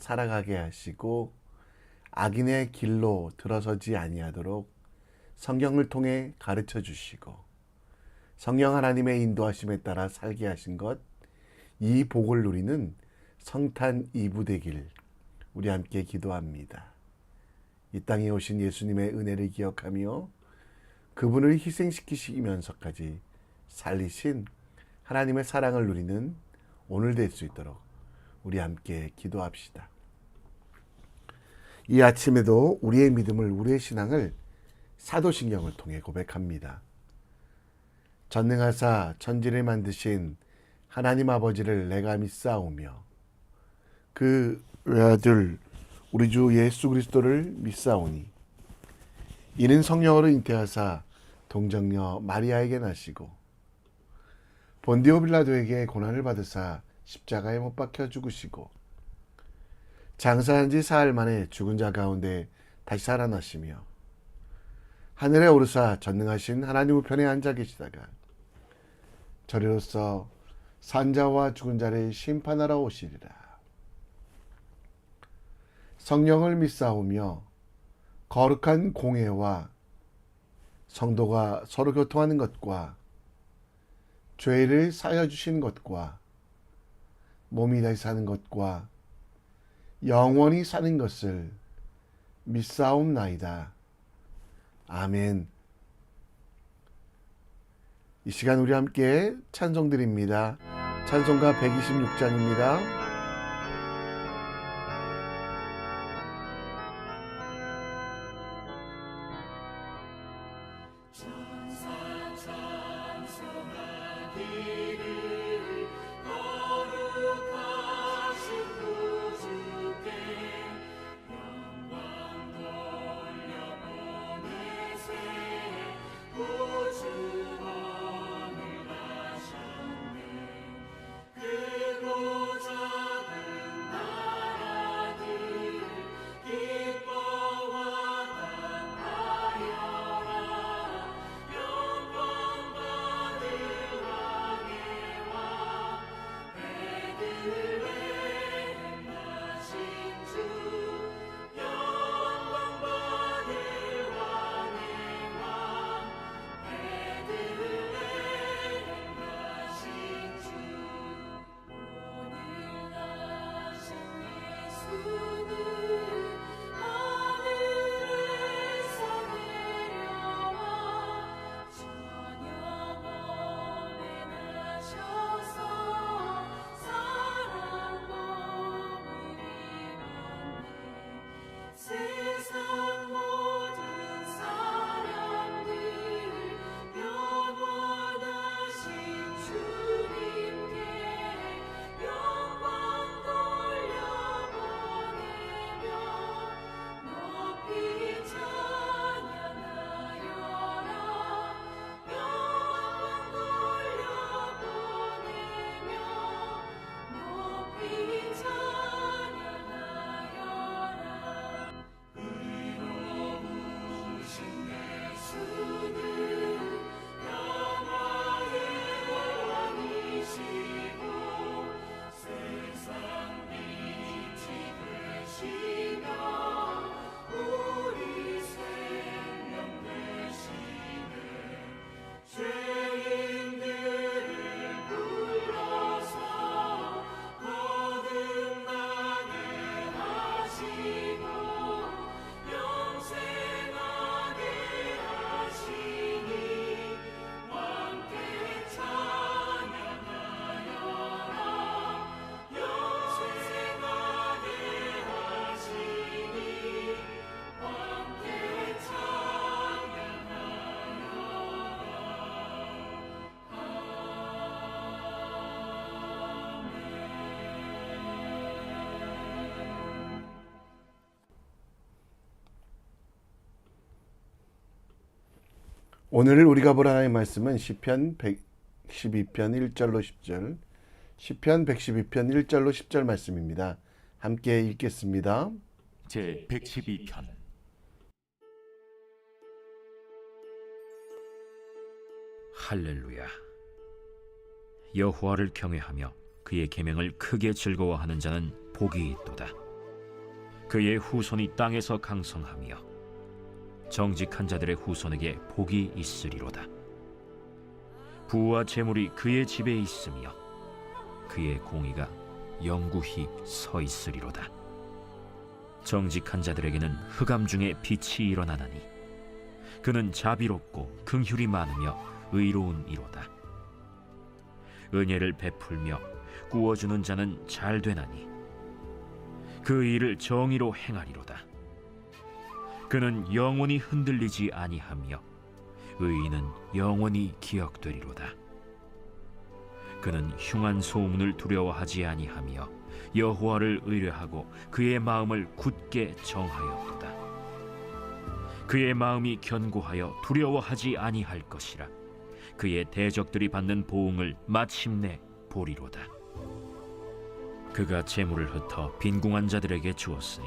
살아가게 하시고 악인의 길로 들어서지 아니하도록 성경을 통해 가르쳐 주시고 성령 하나님의 인도하심에 따라 살게 하신 것, 이 복을 누리는 성탄 이브 되길 우리 함께 기도합니다. 이 땅에 오신 예수님의 은혜를 기억하며 그분을 희생시키시면서까지 살리신 하나님의 사랑을 누리는 오늘 될 수 있도록 우리 함께 기도합시다. 이 아침에도 우리의 믿음을, 우리의 신앙을 사도신경을 통해 고백합니다. 전능하사 천지를 만드신 하나님 아버지를 내가 믿사오며 그 외아들 우리 주 예수 그리스도를 믿사오니 이는 성령으로 잉태하사 동정녀 마리아에게 나시고 본디오 빌라도에게 고난을 받으사 십자가에 못 박혀 죽으시고 장사한 지 사흘 만에 죽은 자 가운데 다시 살아나시며 하늘에 오르사 전능하신 하나님 우편에 앉아 계시다가 저리로서 산자와 죽은 자를 심판하러 오시리라. 성령을 믿사오며 거룩한 공회와 성도가 서로 교통하는 것과 죄를 사여 주시는 것과 몸이 다시 사는 것과 영원히 사는 것을 믿사옵나이다. 아멘. 이 시간 우리 함께 찬송 드립니다. 찬송가 126장입니다. 오늘 우리가 볼 하나님의 말씀은 시편 112편 1절로 10절, 시편 112편 1절로 10절 말씀입니다. 함께 읽겠습니다. 제 112편. 할렐루야. 여호와를 경외하며 그의 계명을 크게 즐거워하는 자는 복이 있도다. 그의 후손이 땅에서 강성하며 정직한 자들의 후손에게 복이 있으리로다. 부와 재물이 그의 집에 있으며 그의 공의가 영구히 서 있으리로다. 정직한 자들에게는 흑암 중에 빛이 일어나나니 그는 자비롭고 긍휼이 많으며 의로운 이로다. 은혜를 베풀며 구워주는 자는 잘 되나니 그 일을 정의로 행하리로다. 그는 영원히 흔들리지 아니하며 의인은 영원히 기억되리로다. 그는 흉한 소문을 두려워하지 아니하며 여호와를 의뢰하고 그의 마음을 굳게 정하였도다. 그의 마음이 견고하여 두려워하지 아니할 것이라. 그의 대적들이 받는 보응을 마침내 보리로다. 그가 재물을 흩어 빈궁한 자들에게 주었으니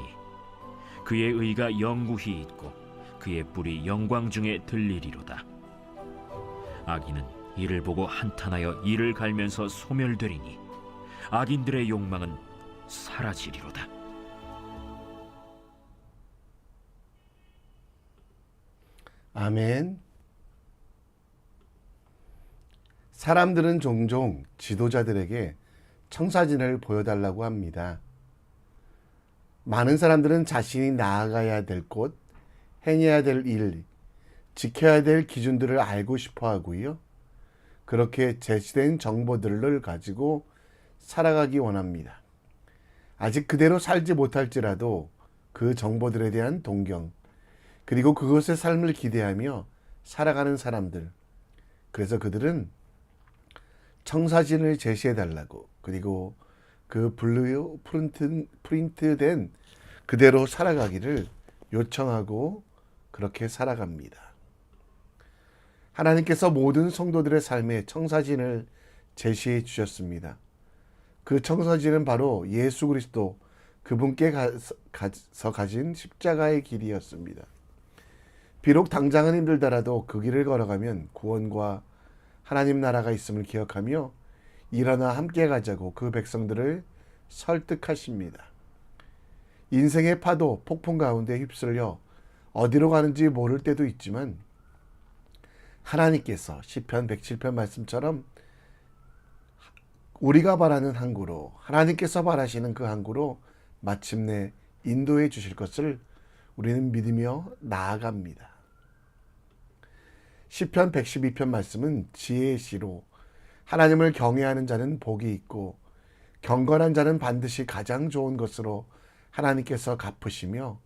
그의 의가 영구히 있고 그의 뿔이 영광 중에 들리리로다. 악인은 이를 보고 한탄하여 이를 갈면서 소멸되리니 악인들의 욕망은 사라지리로다. 아멘. 사람들은 종종 지도자들에게 청사진을 보여달라고 합니다. 많은 사람들은 자신이 나아가야 될 곳, 행해야 될 일, 지켜야 될 기준들을 알고 싶어 하고요. 그렇게 제시된 정보들을 가지고 살아가기 원합니다. 아직 그대로 살지 못할지라도 그 정보들에 대한 동경, 그리고 그것의 삶을 기대하며 살아가는 사람들. 그래서 그들은 청사진을 제시해달라고, 그리고 그 블루 프린트된 그대로 살아가기를 요청하고 그렇게 살아갑니다. 하나님께서 모든 성도들의 삶에 청사진을 제시해 주셨습니다. 그 청사진은 바로 예수 그리스도 그분께 가서 가진 십자가의 길이었습니다. 비록 당장은 힘들더라도 그 길을 걸어가면 구원과 하나님 나라가 있음을 기억하며 일어나 함께 가자고 그 백성들을 설득하십니다. 인생의 파도, 폭풍 가운데 휩쓸려 어디로 가는지 모를 때도 있지만 하나님께서 시편 107편 말씀처럼 우리가 바라는 항구로, 하나님께서 바라시는 그 항구로 마침내 인도해 주실 것을 우리는 믿으며 나아갑니다. 시편 112편 말씀은 지혜의 시로 하나님을 경외하는 자는 복이 있고 경건한 자는 반드시 가장 좋은 것으로 하나님께서 갚으시며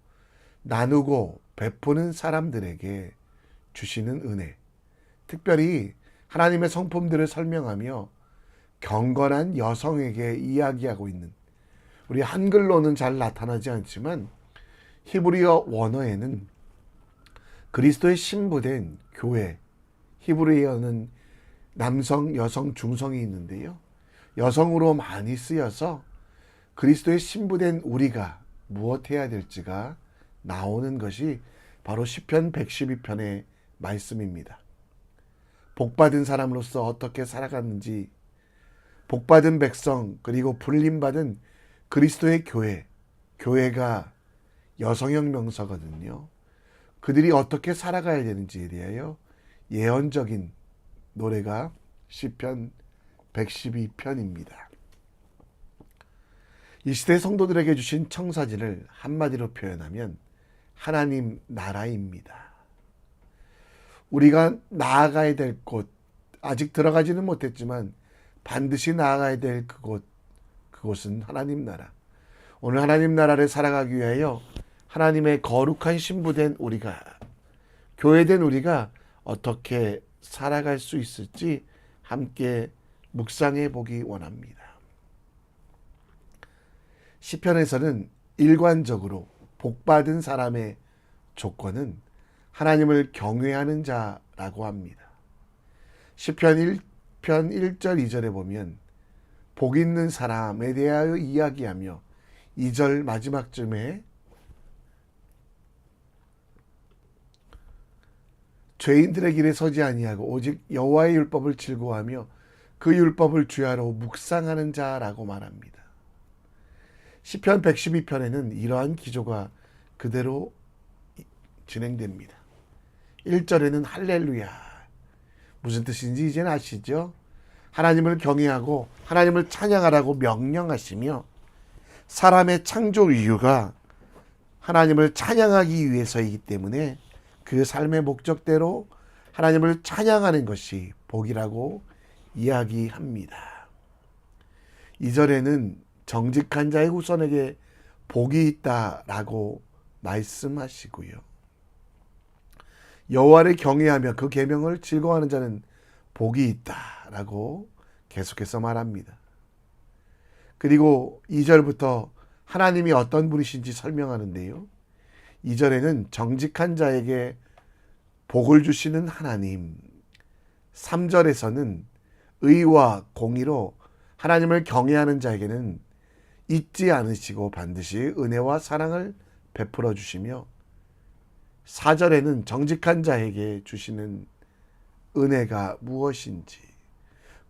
나누고 베푸는 사람들에게 주시는 은혜, 특별히 하나님의 성품들을 설명하며 경건한 여성에게 이야기하고 있는, 우리 한글로는 잘 나타나지 않지만 히브리어 원어에는 그리스도의 신부된 교회, 히브리어는 남성, 여성, 중성이 있는데요. 여성으로 많이 쓰여서 그리스도의 신부된 우리가 무엇해야 될지가 나오는 것이 바로 시편 112편의 말씀입니다. 복받은 사람으로서 어떻게 살아갔는지, 복받은 백성, 그리고 불림받은 그리스도의 교회, 교회가 여성형 명사거든요. 그들이 어떻게 살아가야 되는지에 대하여 예언적인 노래가 시편 112편입니다. 이 시대 성도들에게 주신 청사진을 한마디로 표현하면 하나님 나라입니다. 우리가 나아가야 될 곳, 아직 들어가지는 못했지만 반드시 나아가야 될 그곳은 하나님 나라. 오늘 하나님 나라를 살아가기 위하여 하나님의 거룩한 신부된 우리가, 교회된 우리가 어떻게 살아갈 수 있을지 함께 묵상해 보기 원합니다. 시편에서는 일관적으로 복받은 사람의 조건은 하나님을 경외하는 자라고 합니다. 시편 1편 1절 2절에 보면 복 있는 사람에 대하여 이야기하며 2절 마지막쯤에 죄인들의 길에 서지 아니하고 오직 여호와의 율법을 즐거워하며 그 율법을 주야로 묵상하는 자라고 말합니다. 시편 112편에는 이러한 기조가 그대로 진행됩니다. 1절에는 할렐루야. 무슨 뜻인지 이제는 아시죠? 하나님을 경외하고 하나님을 찬양하라고 명령하시며 사람의 창조 이유가 하나님을 찬양하기 위해서이기 때문에 그 삶의 목적대로 하나님을 찬양하는 것이 복이라고 이야기합니다. 2절에는 정직한 자의 후손에게 복이 있다라고 말씀하시고요. 여호와를 경외하며 그 계명을 즐거워하는 자는 복이 있다라고 계속해서 말합니다. 그리고 2절부터 하나님이 어떤 분이신지 설명하는데요. 2절에는 정직한 자에게 복을 주시는 하나님, 3절에서는 의와 공의로 하나님을 경외하는 자에게는 잊지 않으시고 반드시 은혜와 사랑을 베풀어 주시며 4절에는 정직한 자에게 주시는 은혜가 무엇인지,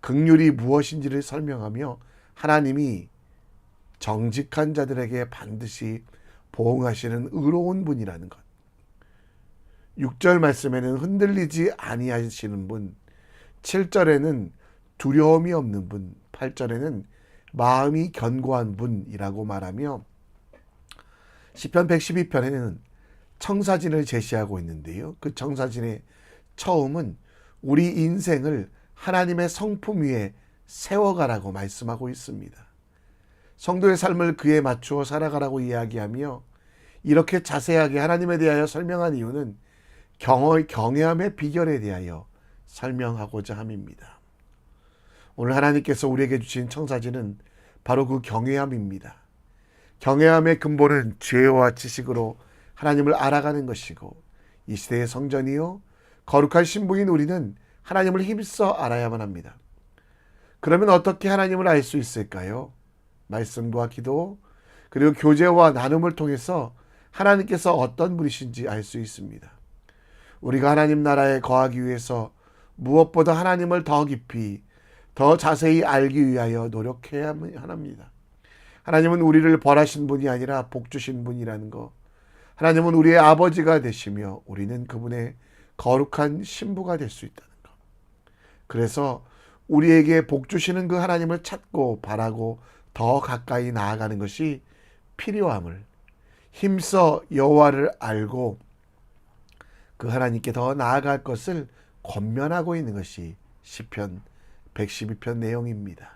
긍휼이 무엇인지를 설명하며 하나님이 정직한 자들에게 반드시 보응하시는 의로운 분이라는 것. 6절 말씀에는 흔들리지 아니하시는 분, 7절에는 두려움이 없는 분, 8절에는 마음이 견고한 분이라고 말하며 시편 112편에는 청사진을 제시하고 있는데요. 그 청사진의 처음은 우리 인생을 하나님의 성품 위에 세워가라고 말씀하고 있습니다. 성도의 삶을 그에 맞추어 살아가라고 이야기하며 이렇게 자세하게 하나님에 대하여 설명한 이유는 경외함의 비결에 대하여 설명하고자 함입니다. 오늘 하나님께서 우리에게 주신 청사진은 바로 그 경외함입니다. 경외함의 근본은 지혜와 지식으로 하나님을 알아가는 것이고 이 시대의 성전이요 거룩한 신부인 우리는 하나님을 힘써 알아야만 합니다. 그러면 어떻게 하나님을 알 수 있을까요? 말씀과 기도 그리고 교제와 나눔을 통해서 하나님께서 어떤 분이신지 알 수 있습니다. 우리가 하나님 나라에 거하기 위해서 무엇보다 하나님을 더 깊이 더 자세히 알기 위하여 노력해야만 합니다. 하나님은 우리를 벌하신 분이 아니라 복 주신 분이라는 것, 하나님은 우리의 아버지가 되시며 우리는 그분의 거룩한 신부가 될 수 있다는 것. 그래서 우리에게 복 주시는 그 하나님을 찾고 바라고 더 가까이 나아가는 것이 필요함을 힘써 여호와를 알고 그 하나님께 더 나아갈 것을 권면하고 있는 것이 시편 112편 내용입니다.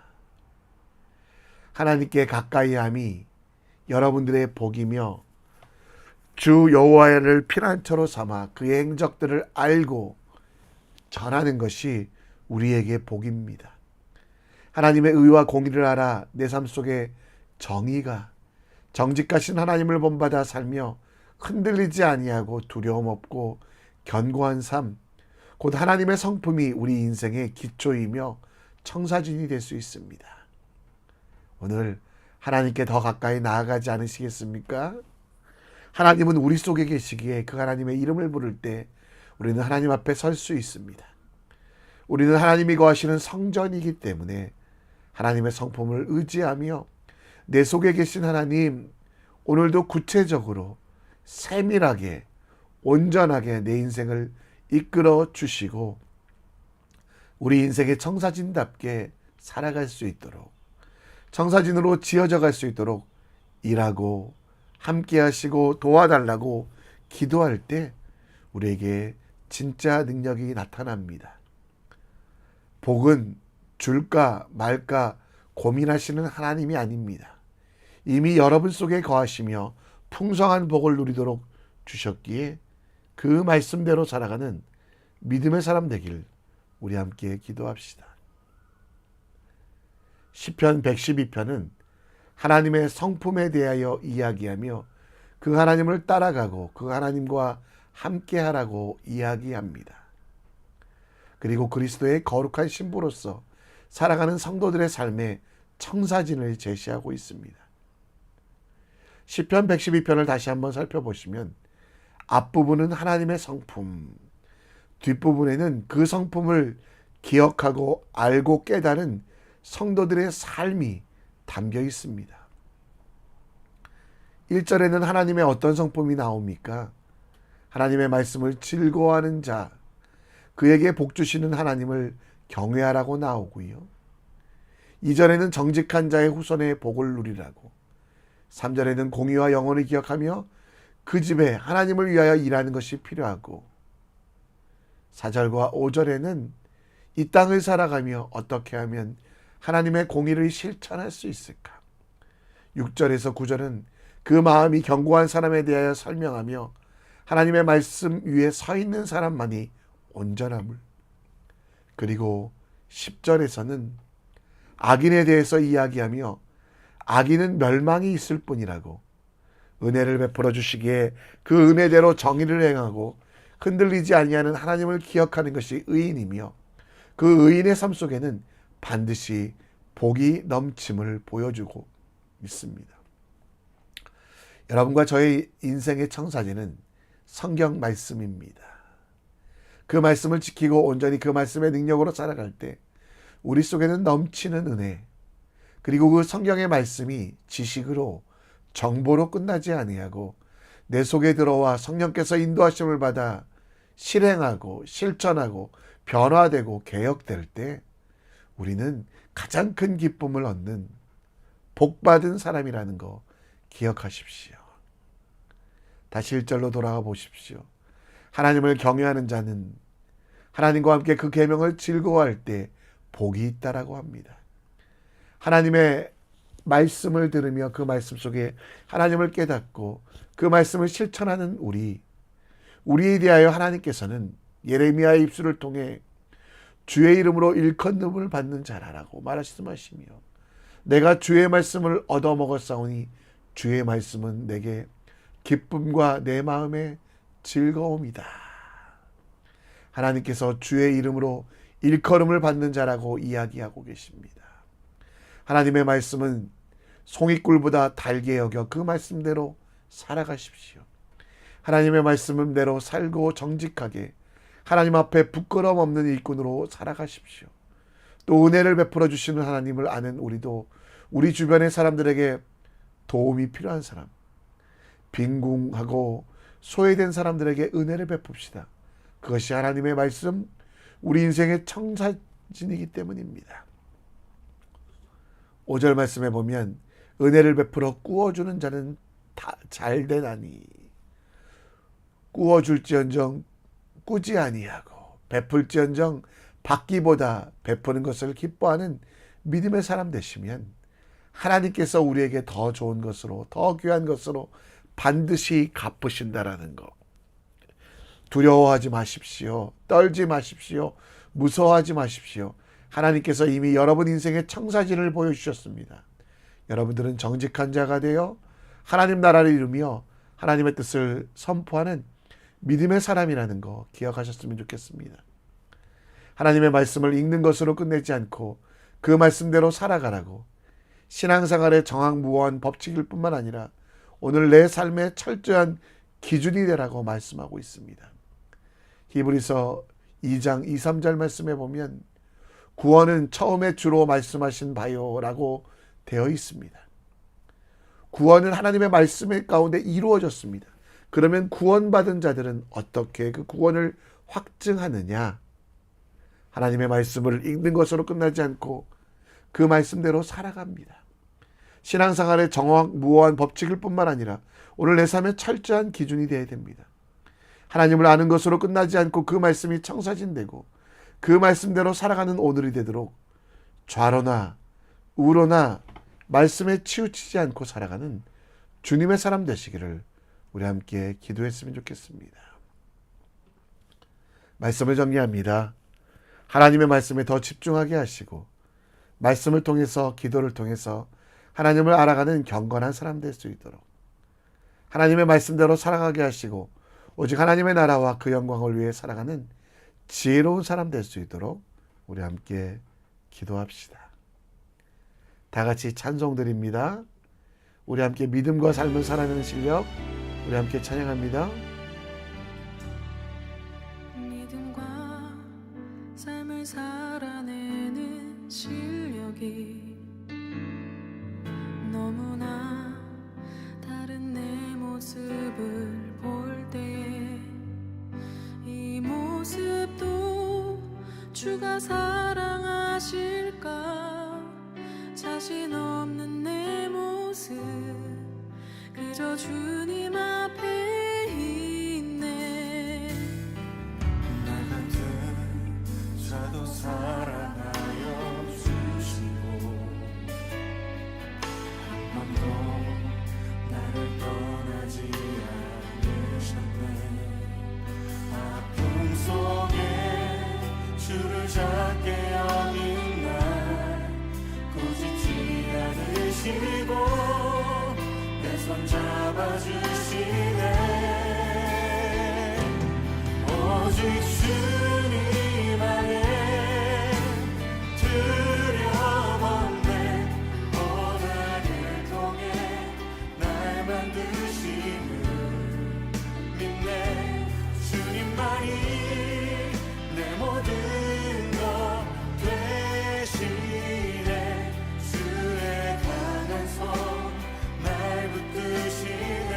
하나님께 가까이함이 여러분들의 복이며 주 여호와를 피난처로 삼아 그의 행적들을 알고 전하는 것이 우리에게 복입니다. 하나님의 의와 공의를 알아 내 삶 속에 정의가 정직하신 하나님을 본받아 살며 흔들리지 아니하고 두려움 없고 견고한 삶, 곧 하나님의 성품이 우리 인생의 기초이며 청사진이 될 수 있습니다. 오늘 하나님께 더 가까이 나아가지 않으시겠습니까? 하나님은 우리 속에 계시기에 그 하나님의 이름을 부를 때 우리는 하나님 앞에 설 수 있습니다. 우리는 하나님이 거하시는 성전이기 때문에 하나님의 성품을 의지하며 내 속에 계신 하나님, 오늘도 구체적으로 세밀하게 온전하게 내 인생을 이끌어 주시고 우리 인생의 청사진답게 살아갈 수 있도록 청사진으로 지어져 갈 수 있도록 일하고 함께 하시고 도와달라고 기도할 때 우리에게 진짜 능력이 나타납니다. 복은 줄까 말까 고민하시는 하나님이 아닙니다. 이미 여러분 속에 거하시며 풍성한 복을 누리도록 주셨기에 그 말씀대로 살아가는 믿음의 사람 되길 우리 함께 기도합시다. 시편 112편은 하나님의 성품에 대하여 이야기하며 그 하나님을 따라가고 그 하나님과 함께하라고 이야기합니다. 그리고 그리스도의 거룩한 신부로서 살아가는 성도들의 삶에 청사진을 제시하고 있습니다. 시편 112편을 다시 한번 살펴보시면 앞부분은 하나님의 성품, 뒷부분에는 그 성품을 기억하고 알고 깨달은 성도들의 삶이 담겨 있습니다. 1절에는 하나님의 어떤 성품이 나옵니까? 하나님의 말씀을 즐거워하는 자, 그에게 복 주시는 하나님을 경외하라고 나오고요. 2절에는 정직한 자의 후손의 복을 누리라고, 3절에는 공의와 영혼을 기억하며 그 집에 하나님을 위하여 일하는 것이 필요하고, 4절과 5절에는 이 땅을 살아가며 어떻게 하면 하나님의 공의를 실천할 수 있을까? 6절에서 9절은 그 마음이 견고한 사람에 대하여 설명하며 하나님의 말씀 위에 서 있는 사람만이 온전함을, 그리고 10절에서는 악인에 대해서 이야기하며 악인은 멸망이 있을 뿐이라고, 은혜를 베풀어 주시기에 그 은혜대로 정의를 행하고 흔들리지 아니하는 하나님을 기억하는 것이 의인이며 그 의인의 삶 속에는 반드시 복이 넘침을 보여주고 있습니다. 여러분과 저의 인생의 청사진은 성경 말씀입니다. 그 말씀을 지키고 온전히 그 말씀의 능력으로 살아갈 때 우리 속에는 넘치는 은혜, 그리고 그 성경의 말씀이 지식으로 정보로 끝나지 아니하고 내 속에 들어와 성령께서 인도하심을 받아 실행하고 실천하고 변화되고 개혁될 때 우리는 가장 큰 기쁨을 얻는 복받은 사람이라는 거 기억하십시오. 다시 1절로 돌아가 보십시오. 하나님을 경외하는 자는 하나님과 함께 그 계명을 즐거워할 때 복이 있다라고 합니다. 하나님의 말씀을 들으며 그 말씀 속에 하나님을 깨닫고 그 말씀을 실천하는 우리에 대하여 하나님께서는 예레미야의 입술을 통해 주의 이름으로 일컫음을 받는 자라라고 말씀하시며, 내가 주의 말씀을 얻어먹었사오니 주의 말씀은 내게 기쁨과 내 마음의 즐거움이다. 하나님께서 주의 이름으로 일컬음을 받는 자라고 이야기하고 계십니다. 하나님의 말씀은 송이꿀보다 달게 여겨 그 말씀대로 살아가십시오. 하나님의 말씀대로 살고 정직하게 하나님 앞에 부끄러움 없는 일꾼으로 살아가십시오. 또 은혜를 베풀어 주시는 하나님을 아는 우리도 우리 주변의 사람들에게 도움이 필요한 사람, 빈궁하고 소외된 사람들에게 은혜를 베풉시다. 그것이 하나님의 말씀, 우리 인생의 청사진이기 때문입니다. 5절 말씀에 보면 은혜를 베풀어 꾸어주는 자는 다 잘되나니, 꾸어줄지언정 꾸지 아니하고 베풀지언정 받기보다 베푸는 것을 기뻐하는 믿음의 사람 되시면 하나님께서 우리에게 더 좋은 것으로, 더 귀한 것으로 반드시 갚으신다라는 것. 두려워하지 마십시오. 떨지 마십시오. 무서워하지 마십시오. 하나님께서 이미 여러분 인생의 청사진을 보여주셨습니다. 여러분들은 정직한 자가 되어 하나님 나라를 이루며 하나님의 뜻을 선포하는 믿음의 사람이라는 거 기억하셨으면 좋겠습니다. 하나님의 말씀을 읽는 것으로 끝내지 않고 그 말씀대로 살아가라고, 신앙생활의 정확무한 법칙일 뿐만 아니라 오늘 내 삶의 철저한 기준이 되라고 말씀하고 있습니다. 히브리서 2장 2, 3절 말씀에 보면 구원은 처음에 주로 말씀하신 바요라고 되어 있습니다. 구원은 하나님의 말씀 가운데 이루어졌습니다. 그러면 구원받은 자들은 어떻게 그 구원을 확증하느냐? 하나님의 말씀을 읽는 것으로 끝나지 않고 그 말씀대로 살아갑니다. 신앙생활의 정확무한 법칙일 뿐만 아니라 오늘 내 삶의 철저한 기준이 되어야 됩니다. 하나님을 아는 것으로 끝나지 않고 그 말씀이 청사진되고 그 말씀대로 살아가는 오늘이 되도록 좌로나 우로나 말씀에 치우치지 않고 살아가는 주님의 사람 되시기를 우리 함께 기도했으면 좋겠습니다. 말씀을 정리합니다. 하나님의 말씀에 더 집중하게 하시고 말씀을 통해서, 기도를 통해서 하나님을 알아가는 경건한 사람 될 수 있도록 하나님의 말씀대로 살아가게 하시고 오직 하나님의 나라와 그 영광을 위해 살아가는 지혜로운 사람 될 수 있도록 우리 함께 기도합시다. 다 같이 찬송 드립니다. 우리 함께 믿음과 삶을 살아내는 실력, 우리 함께 찬양합니다. 믿음과 삶을 살아내는 실력이 너무나 다른 내 주가 사랑하실까 자신 없는 내 모습 그저 주님 앞에 있네. 나 같은 자도 사랑하여 주시고 한 번도 나를 떠나지 않으셨네. 아픔 속에 주를 작게 여긴 날 꾸짖지 않으시고 내 손 잡아주시네. 오직 주님 안에 두려움 없네. 고난을 통해 날 만드시는 믿네. 주님만이 내 모든 것 되시네. 주의 강한 손 날 붙드시네.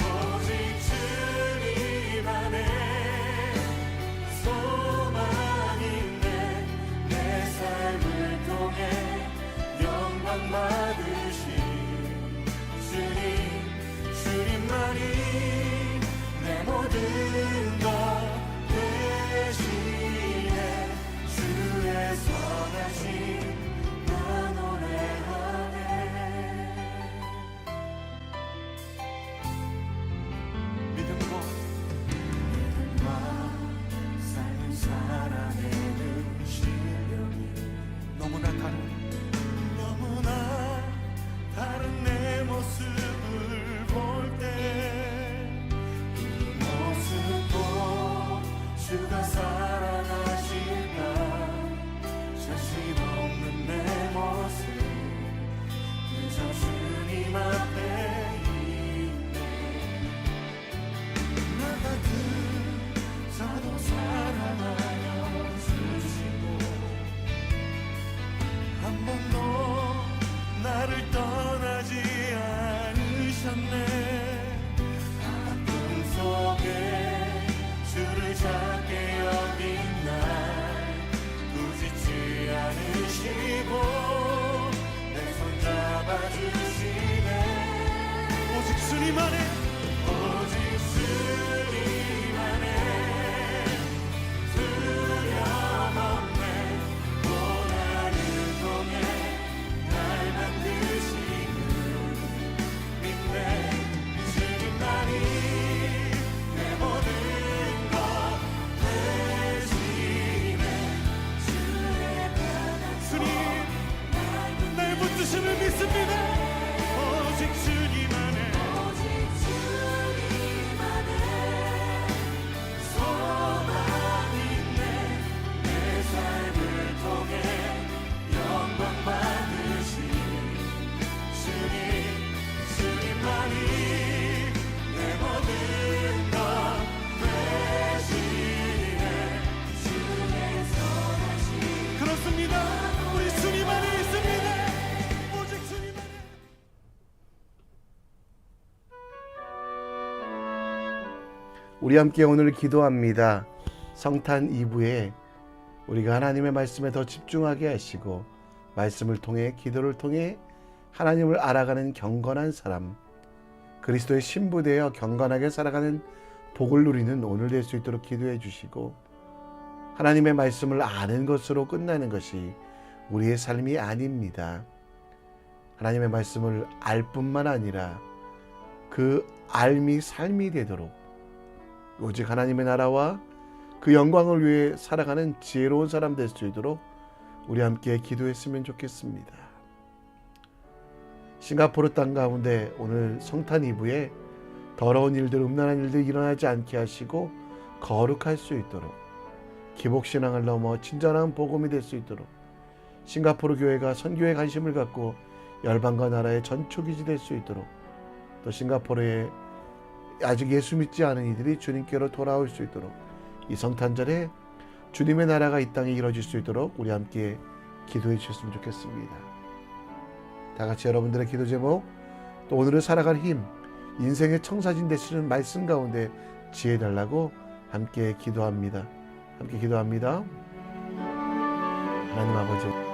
오직 주님 안에 소망 있네. 내 삶을 통해 영광 받으신 주님, 주님만이 내 모든 것 되시네. 주의 선하심 나 노래하네. 믿음과 삶을 살아내는 실력이 너무나 다른 내 모습을 볼 때 이 모습도 주가 사랑하실까 자신 없는 내 모습 그저 주님 앞에 있네. 나 같은 자도 사랑하여 주시고 한 번도 나를 떠나지 않으셨네. 아픔 속에 주를 작게 여긴 날 꾸짖지 않으시고 내 손 잡아주시네. 오직 주님 안에 오직 주님 안에 두려움 없네. 고난을 통해 날 만드시는 믿네. 주님만이 내 모든 것 되시네. 주님 날 붙드심을 믿습니다. 오직 주님 안에 소망 있네. 내 삶을 통해 영광 받으신 주님, 주님만이 내 모든 것 되시네. 주의 선하심 그렇습니다. 우리 주님 안에 있습니다. 오직 주님 안에. 우리 함께 오늘 기도합니다. 성탄 2부에 우리가 하나님의 말씀에 더 집중하게 하시고 말씀을 통해 기도를 통해 하나님을 알아가는 경건한 사람, 그리스도의 신부되어 경건하게 살아가는 복을 누리는 오늘 될 수 있도록 기도해 주시고, 하나님의 말씀을 아는 것으로 끝나는 것이 우리의 삶이 아닙니다. 하나님의 말씀을 알 뿐만 아니라 그 알미 삶이 되도록 오직 하나님의 나라와 그 영광을 위해 살아가는 지혜로운 사람 될 수 있도록 우리 함께 기도했으면 좋겠습니다. 싱가포르 땅 가운데 오늘 성탄 이브에 더러운 일들, 음란한 일들 일어나지 않게 하시고 거룩할 수 있도록, 기복신앙을 넘어 친절한 복음이 될 수 있도록 싱가포르 교회가 선교에 관심을 갖고 열방과 나라의 전초기지 될 수 있도록, 또 싱가포르에 아직 예수 믿지 않은 이들이 주님께로 돌아올 수 있도록 이 성탄절에 주님의 나라가 이 땅에 이루어질 수 있도록 우리 함께 기도해 주셨으면 좋겠습니다. 다 같이 여러분들의 기도 제목, 또 오늘을 살아갈 힘, 인생의 청사진 되시는 말씀 가운데 지혜 달라고 함께 기도합니다. 함께 기도합니다. 하나님 아버지